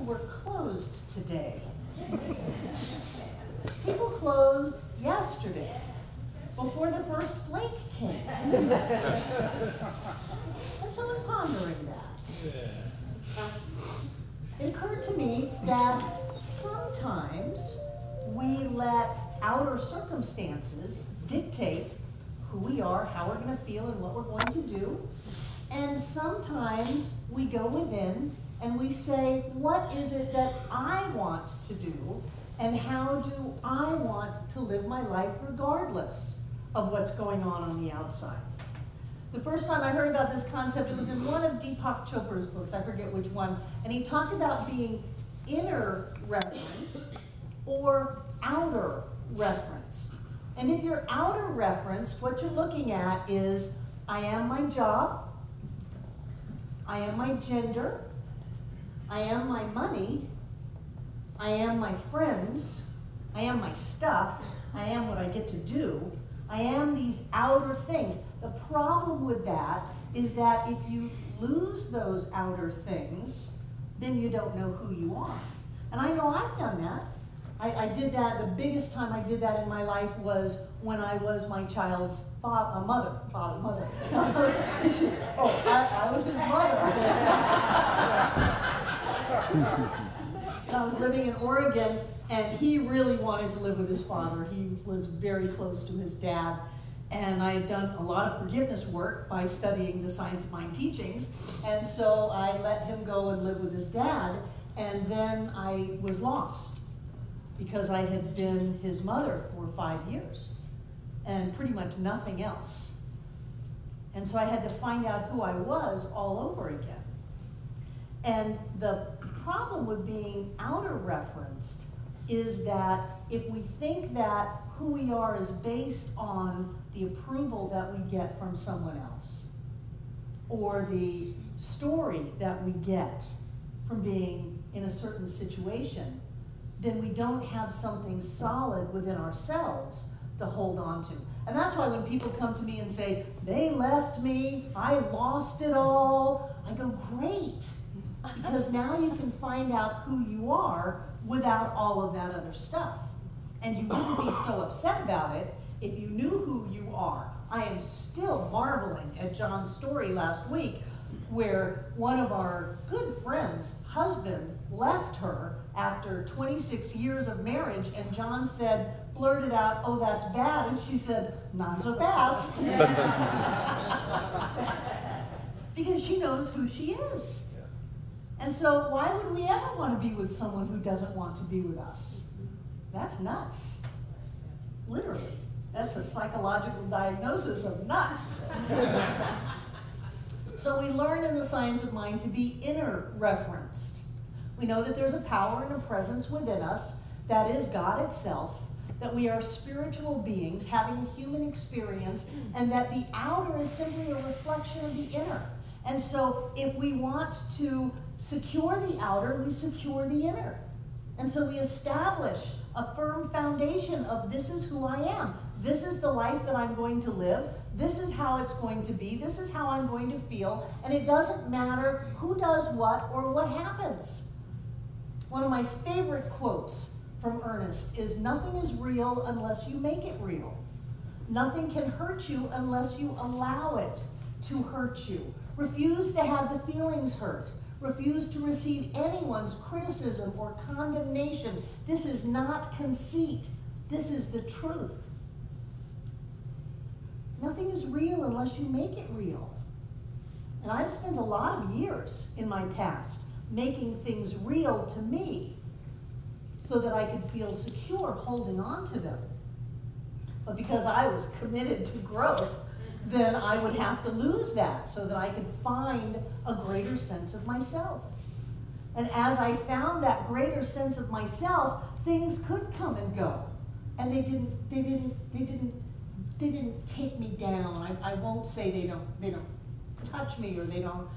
were closed today. People closed yesterday, before the first flake came. And so in pondering that, it occurred to me that sometimes we let outer circumstances dictate who we are, how we're going to feel, and what we're going to do. And sometimes we go within and we say, what is it that I want to do, and how do I want to live my life regardless of what's going on the outside? The first time I heard about this concept, it was in one of Deepak Chopra's books, I forget which one, and he talked about being inner referenced or outer referenced. And if you're outer referenced, what you're looking at is, I am my job, I am my gender, I am my money, I am my friends, I am my stuff, I am what I get to do, I am these outer things. The problem with that is that if you lose those outer things, then you don't know who you are. And I know I've done that. I did that, the biggest time I did that in my life was when I was my child's mother. Oh, I was his mother. I was living in Oregon, and he really wanted to live with his father. He was very close to his dad, and I had done a lot of forgiveness work by studying the Science of Mind teachings, and so I let him go and live with his dad, and then I was lost because I had been his mother for 5 years and pretty much nothing else. And so I had to find out who I was all over again. And the problem with being outer referenced is that if we think that who we are is based on the approval that we get from someone else, or the story that we get from being in a certain situation, then we don't have something solid within ourselves to hold on to. And that's why when people come to me and say, they left me, I lost it all, I go, great. Because now you can find out who you are without all of that other stuff. And you wouldn't be so upset about it if you knew who you are. I am still marveling at John's story last week where one of our good friends' husband left her after 26 years of marriage, and John blurted out, oh, that's bad, and she said, not so fast. Because she knows who she is. And so why would we ever want to be with someone who doesn't want to be with us? That's nuts. Literally. That's a psychological diagnosis of nuts. So we learn in the Science of Mind to be inner referenced. We know that there's a power and a presence within us that is God itself, that we are spiritual beings having a human experience, and that the outer is simply a reflection of the inner. And so if we want to secure the outer, we secure the inner. And so we establish a firm foundation of this is who I am. This is the life that I'm going to live. This is how it's going to be. This is how I'm going to feel. And it doesn't matter who does what or what happens. One of my favorite quotes from Ernest is, nothing is real unless you make it real. Nothing can hurt you unless you allow it to hurt you. Refuse to have the feelings hurt. Refuse to receive anyone's criticism or condemnation. This is not conceit. This is the truth. Nothing is real unless you make it real. And I've spent a lot of years in my past making things real to me so that I could feel secure holding on to them. But because I was committed to growth, then I would have to lose that so that I could find a greater sense of myself. And as I found that greater sense of myself, things could come and go. And they didn't take me down. I won't say they don't touch me or they don't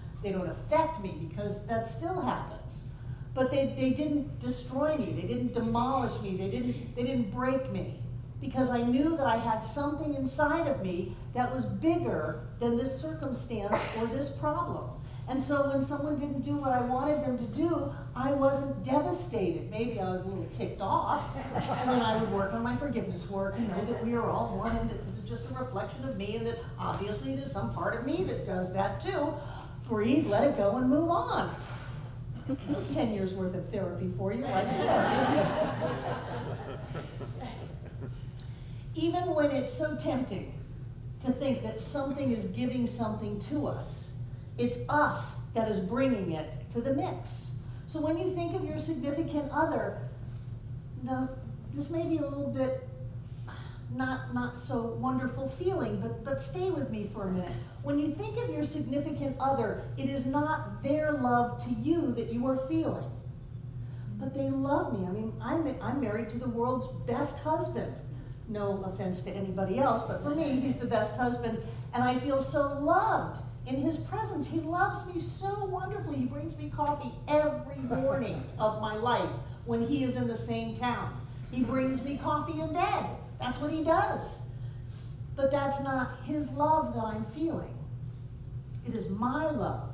affect me, because that still happens. But they didn't destroy me. They didn't demolish me. They didn't break me, because I knew that I had something inside of me that was bigger than this circumstance or this problem. And so when someone didn't do what I wanted them to do, I wasn't devastated. Maybe I was a little ticked off, and then I would work on my forgiveness work and know that we are all one and that this is just a reflection of me and that obviously there's some part of me that does that too. Breathe, let it go, and move on. That's 10 years worth of therapy for you right there. Even when it's so tempting to think that something is giving something to us, it's us that is bringing it to the mix. So when you think of your significant other, now, this may be a little bit not so wonderful feeling, but stay with me for a minute. When you think of your significant other, it is not their love to you that you are feeling, but they love me. I mean, I'm married to the world's best husband. No offense to anybody else, but for me, he's the best husband, and I feel so loved in his presence. He loves me so wonderfully. He brings me coffee every morning of my life when he is in the same town. He brings me coffee in bed. That's what he does. But that's not his love that I'm feeling. It is my love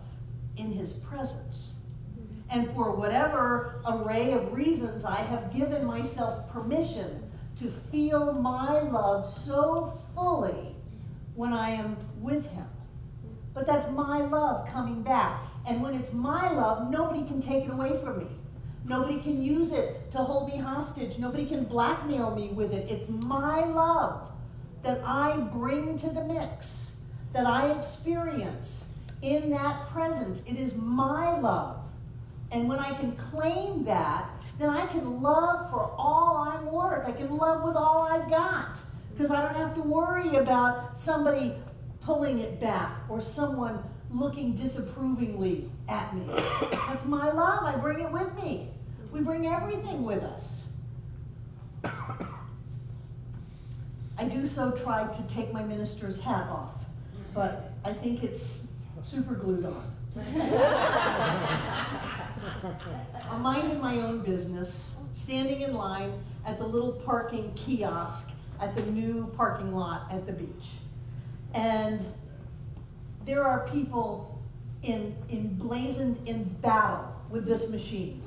in his presence. And for whatever array of reasons, I have given myself permission to feel my love so fully when I am with him. But that's my love coming back. And when it's my love, nobody can take it away from me. Nobody can use it to hold me hostage. Nobody can blackmail me with it. It's my love that I bring to the mix, that I experience in that presence. It is my love. And when I can claim that, then I can love for all I'm worth. I can love with all I've got, because I don't have to worry about somebody pulling it back or someone looking disapprovingly at me. That's my love. I bring it with me. We bring everything with us. I do so try to take my minister's hat off, but I think it's super glued on. I'm minding my own business, standing in line at the little parking kiosk at the new parking lot at the beach. And there are people emblazoned in battle with this machine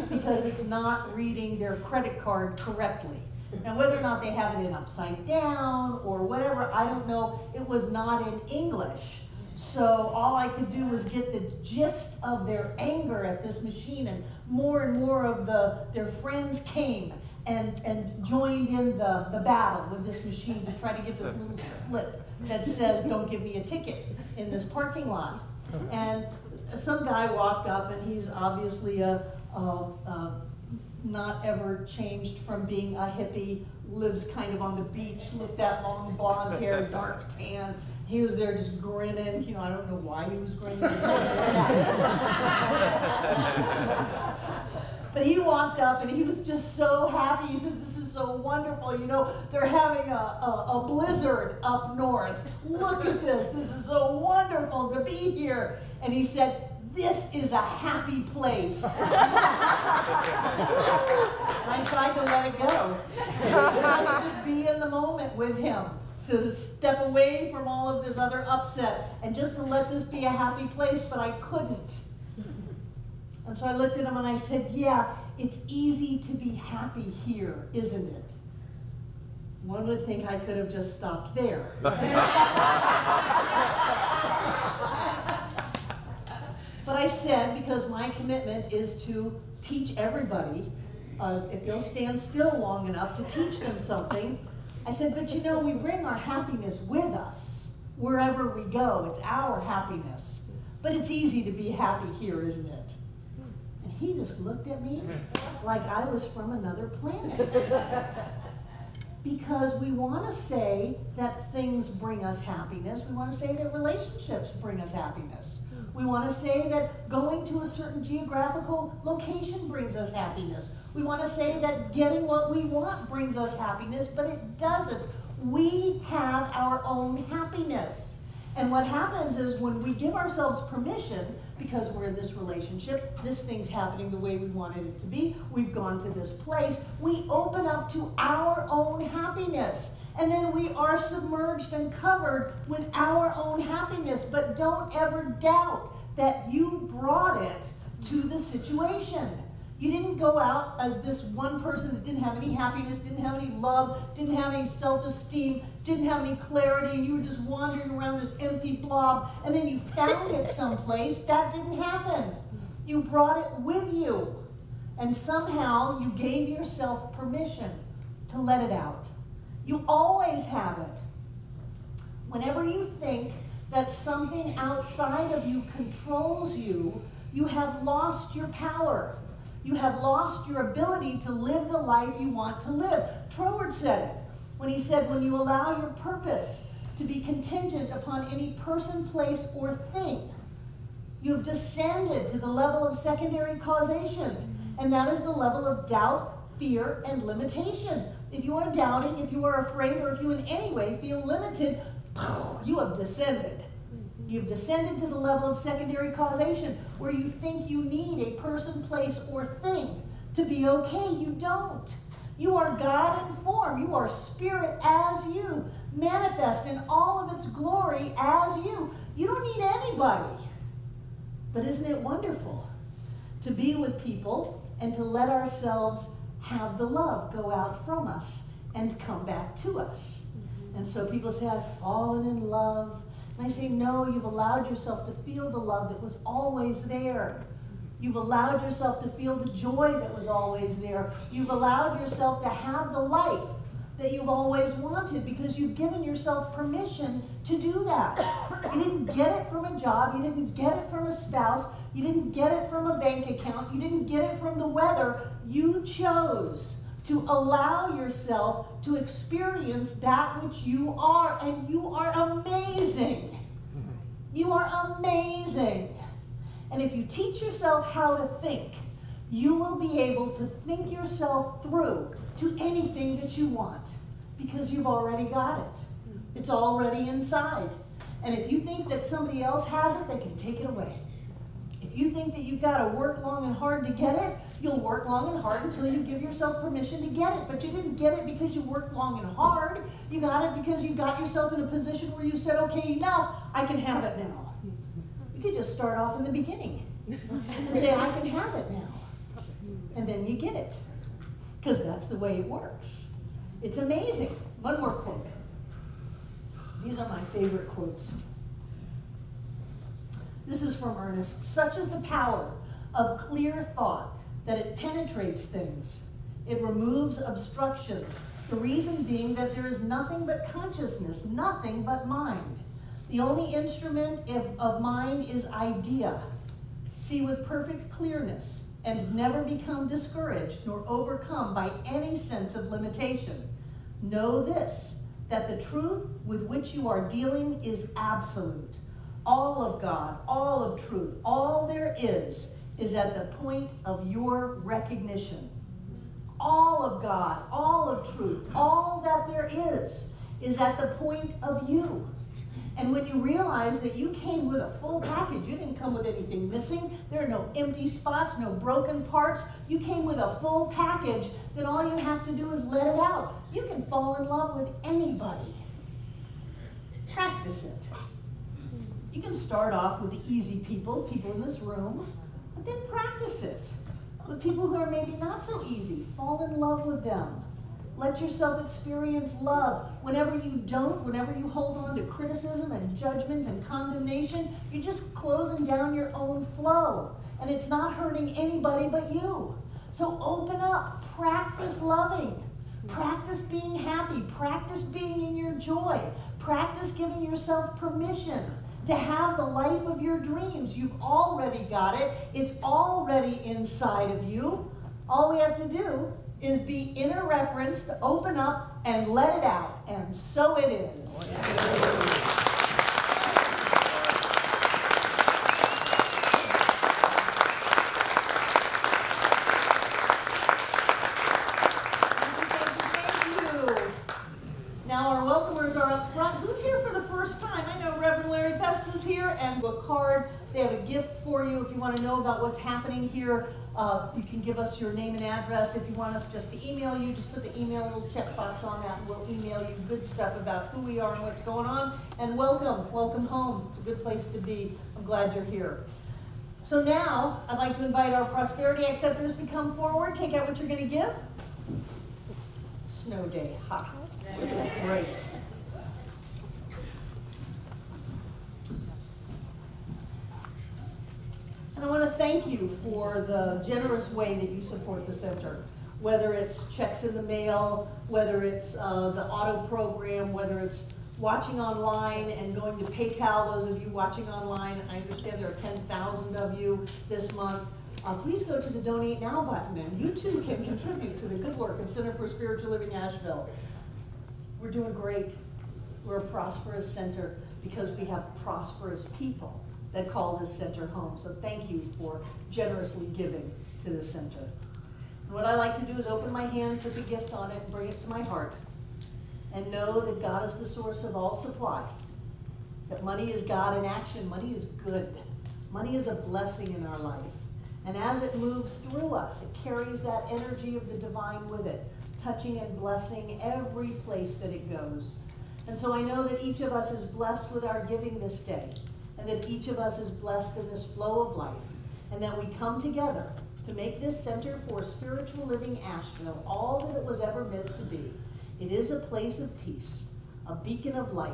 because it's not reading their credit card correctly. Now, whether or not they have it in upside down or whatever, I don't know. It was not in English. So all I could do was get the gist of their anger at this machine, and more of their friends came and joined in the battle with this machine to try to get this little slip that says, "Don't give me a ticket," in this parking lot. And some guy walked up, and he's obviously not ever changed from being a hippie, lives kind of on the beach, looked that long blonde hair, dark tan. He was there just grinning. You know, I don't know why he was grinning. But he walked up and he was just so happy. He says, "This is so wonderful. You know, they're having a blizzard up north. Look at this. This is so wonderful to be here." And he said, "This is a happy place." I tried to let it go. I tried to just be in the moment with him, to step away from all of this other upset and just to let this be a happy place, but I couldn't. And so I looked at him and I said, "Yeah, it's easy to be happy here, isn't it?" One would think I could have just stopped there. But I said, because my commitment is to teach everybody, if they'll stand still long enough, to teach them something, I said, "But you know, we bring our happiness with us wherever we go. It's our happiness. But it's easy to be happy here, isn't it?" And he just looked at me like I was from another planet. Because we want to say that things bring us happiness. We want to say that relationships bring us happiness. We want to say that going to a certain geographical location brings us happiness. We want to say that getting what we want brings us happiness, but it doesn't. We have our own happiness. And what happens is when we give ourselves permission, because we're in this relationship, this thing's happening the way we wanted it to be, we've gone to this place, we open up to our own happiness. And then we are submerged and covered with our own happiness. But don't ever doubt that you brought it to the situation. You didn't go out as this one person that didn't have any happiness, didn't have any love, didn't have any self-esteem, didn't have any clarity, and you were just wandering around this empty blob, and then you found it someplace. That didn't happen. You brought it with you, and somehow you gave yourself permission to let it out. You always have it. Whenever you think that something outside of you controls you, you have lost your power. You have lost your ability to live the life you want to live. Troward said it when he said, when you allow your purpose to be contingent upon any person, place, or thing, you've descended to the level of secondary causation, and that is the level of doubt, fear, and limitation. If you are doubting, if you are afraid, or if you in any way feel limited, you have descended. You've descended to the level of secondary causation where you think you need a person, place, or thing to be okay. You don't. You are God in form. You are spirit as you, manifest in all of its glory as you. You don't need anybody. But isn't it wonderful to be with people and to let ourselves have the love go out from us and come back to us? And so people say, I've fallen in love. And I say, no, you've allowed yourself to feel the love that was always there. You've allowed yourself to feel the joy that was always there. You've allowed yourself to have the life that you've always wanted because you've given yourself permission to do that. You didn't get it from a job. You didn't get it from a spouse. You didn't get it from a bank account. You didn't get it from the weather. You chose to allow yourself to experience that which you are, and you are amazing. You are amazing. And if you teach yourself how to think, you will be able to think yourself through to anything that you want because you've already got it. It's already inside. And if you think that somebody else has it, they can take it away. If you think that you've got to work long and hard to get it, you'll work long and hard until you give yourself permission to get it. But you didn't get it because you worked long and hard. You got it because you got yourself in a position where you said, okay, enough, I can have it now. You could just start off in the beginning and say, I can have it now. And then you get it. Because that's the way it works. It's amazing. One more quote. These are my favorite quotes. This is from Ernest. Such is the power of clear thought that it penetrates things. It removes obstructions. The reason being that there is nothing but consciousness, nothing but mind. The only instrument of mind is idea. See with perfect clearness and never become discouraged nor overcome by any sense of limitation. Know this, that the truth with which you are dealing is absolute. All of God, all of truth, all there is at the point of your recognition. All of God, all of truth, all that there is at the point of you. And when you realize that you came with a full package, you didn't come with anything missing, there are no empty spots, no broken parts, you came with a full package, then all you have to do is let it out. You can fall in love with anybody. Practice it. You can start off with the easy people in this room, but then practice it with people who are maybe not so easy. Fall in love with them. Let yourself experience love. Whenever you hold on to criticism and judgment and condemnation, you're just closing down your own flow. And it's not hurting anybody but you. So open up, practice loving, practice being happy, practice being in your joy, practice giving yourself permission to have the life of your dreams. You've already got it. It's already inside of you. All we have to do is be in a reference to open up and let it out. And so it is. Thank you. Now our welcomers are up front. Who's here for the first time? I know Reverend Larry Best is here, and a card. They have a gift for you if you want to know about what's happening here. You can give us your name and address. If you want us just to email you, just put the email little checkbox on that, and we'll email you good stuff about who we are and what's going on. And welcome home. It's a good place to be. I'm glad you're here. So now, I'd like to invite our prosperity acceptors to come forward. Take out what you're going to give. Snow day, ha. Great. And I want to thank you for the generous way that you support the center. Whether it's checks in the mail, whether it's the auto program, whether it's watching online and going to PayPal, those of you watching online. I understand there are 10,000 of you this month. Please go to the Donate Now button, and you too can contribute to the good work of Center for Spiritual Living Asheville. We're doing great. We're a prosperous center because we have prosperous people that call this center home. So thank you for generously giving to the center. And what I like to do is open my hand, put the gift on it, and bring it to my heart. And know that God is the source of all supply. That money is God in action. Money is good. Money is a blessing in our life. And as it moves through us, it carries that energy of the divine with it, touching and blessing every place that it goes. And so I know that each of us is blessed with our giving this day, and that each of us is blessed in this flow of life, and that we come together to make this Center for Spiritual Living Asheville all that it was ever meant to be. It is a place of peace, a beacon of light,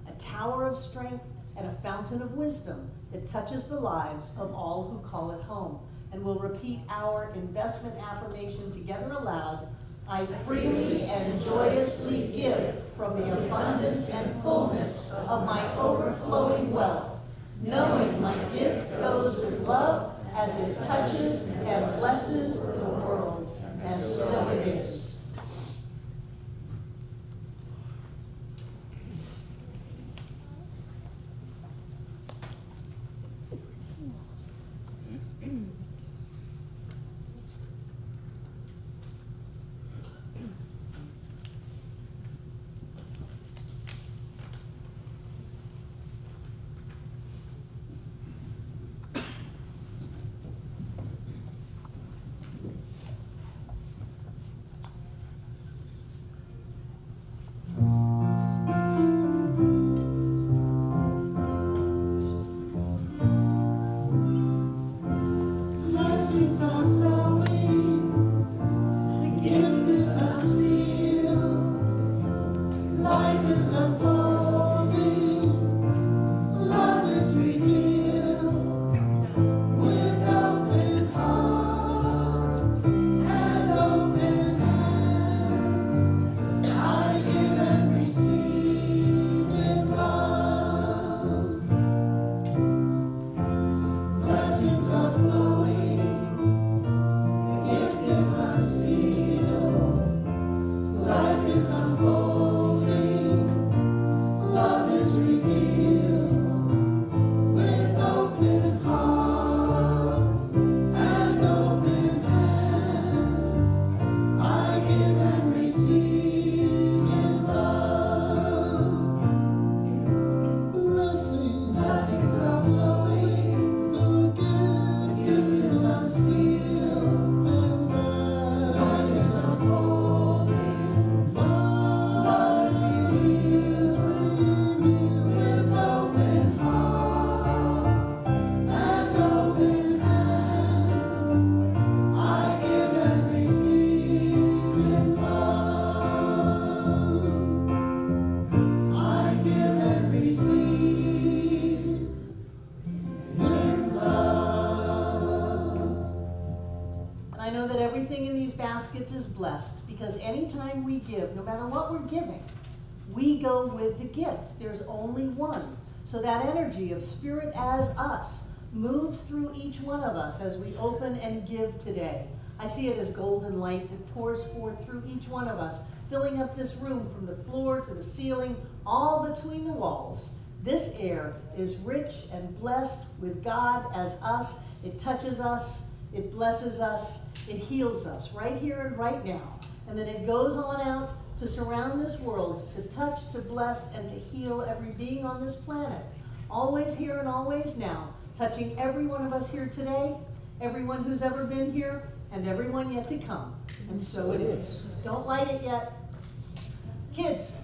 a tower of strength, and a fountain of wisdom that touches the lives of all who call it home. And we'll repeat our investment affirmation together aloud. I freely and joyously give from the abundance and fullness of my overflowing wealth, knowing my gift goes with love as it touches and blesses the world. And so it is. Baskets is blessed because anytime we give, no matter what we're giving, we go with the gift. There's only one. So that energy of Spirit as us moves through each one of us as we open and give today. I see it as golden light that pours forth through each one of us, filling up this room from the floor to the ceiling, all between the walls. This air is rich and blessed with God as us. It touches us, it blesses us, it heals us right here and right now. And then it goes on out to surround this world, to touch, to bless, and to heal every being on this planet. Always here and always now, touching every one of us here today, everyone who's ever been here, and everyone yet to come. And so it is. Don't light it yet. Kids,